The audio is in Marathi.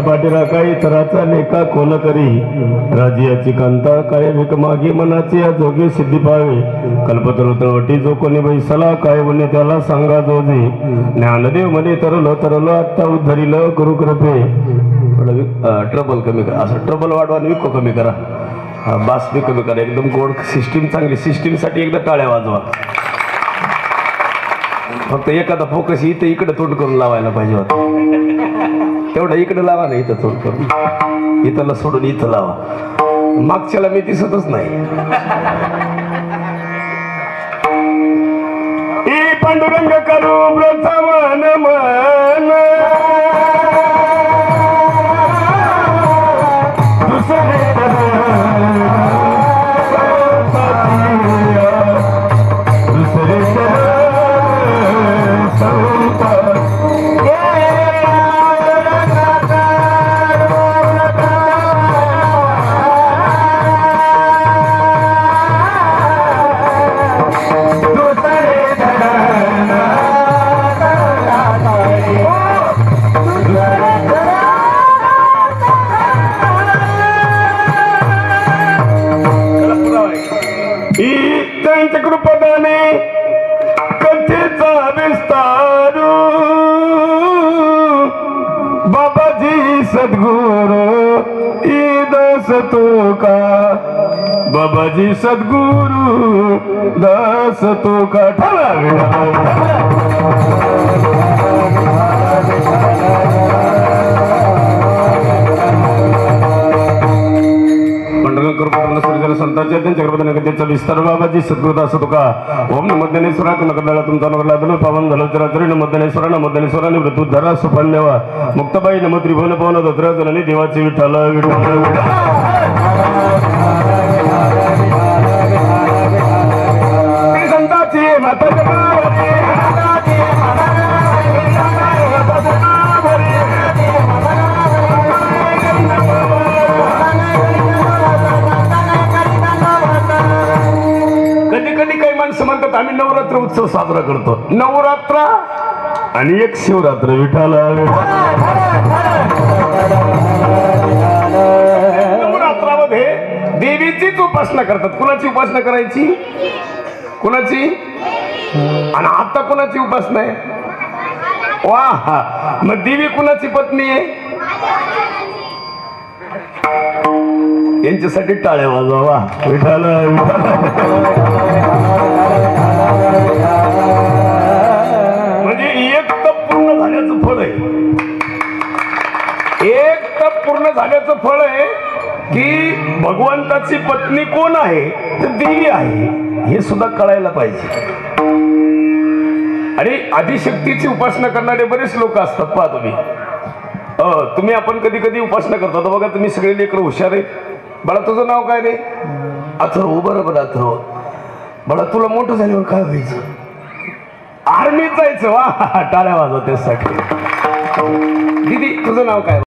पाटीरा काही तराचा लेखा कोण करी राजियाची कांता काय विक मागे मनाची या जोगी सिद्धी पावे कल्पतरुतवटी जो कोणी बैसला काय बोलणे त्याला सांगा जोजे ज्ञानदेव मध्ये तरलो आत्ता उद्धरिल गुरु कृपे ट्रबल कमी करा असं ट्रबल वाढवा आणि विको कमी करा बास बी कमी करा एकदम गोड सिस्टीम चांगली सिस्टीम साठी एकदा टाळ्या वाजवा फक्त एखादा फोकस इथं इकडे तोंड करून लावायला पाहिजे होता तेवढा इकडे लावा ना इथं तोंड करून इथला सोडून इथं लावा मागच्याला मी दिसतच नाही पांडुरंग करू प्रथमन मन बाबाजी सद्गुरु दास तो का संतांच्या विस्तार बाबाजी सद्गुरुदास तुका ओम नमोज्ञानेश्वरा नगरला तुमचा नगरला पावन झालं चराचरी नमोज्ञानेश्वरा नमोज्ञानेश्वराने वृद्धुद्धरा सुफन्यवा मुक्तबाई नमो त्रिभुवन पवन दत्रा जननी देवाची विठ्ठल संताची म्हणतात आम्ही नवरात्र उत्सव साजरा करतो नवरात्र आणि एक शिवरात्र विठाला नवरात्रामध्ये देवीचीच उपासना करतात कुणाची उपासना करायची कुणाची आणि आता कुणाची उपासना आहे वाह मग देवी कुणाची पत्नी आहे यांच्यासाठी टाळ्या वाजवा विठाला म्हणजे एक तप पूर्ण झाल्याचं फळ आहे एक तप पूर्ण झाल्याचं फळ आहे की भगवंताची पत्नी कोण आहे तर देवी आहे हे सुद्धा कळायला पाहिजे आणि आदिशक्तीची उपासना करणारे बरेच लोक असतात पहा तुम्ही आपण कधी कधी उपासना करता बघा तुम्ही सगळे लेकरं हुशार आहेत बाळा तुझं नाव काय रे अथर्व बरोबर अथर्व बळा तुला मोठं झाल्यावर काय व्हायचं आर्मीत जायचं वा टाळ्या वाजवतेसाठी दीदी तुझं नाव काय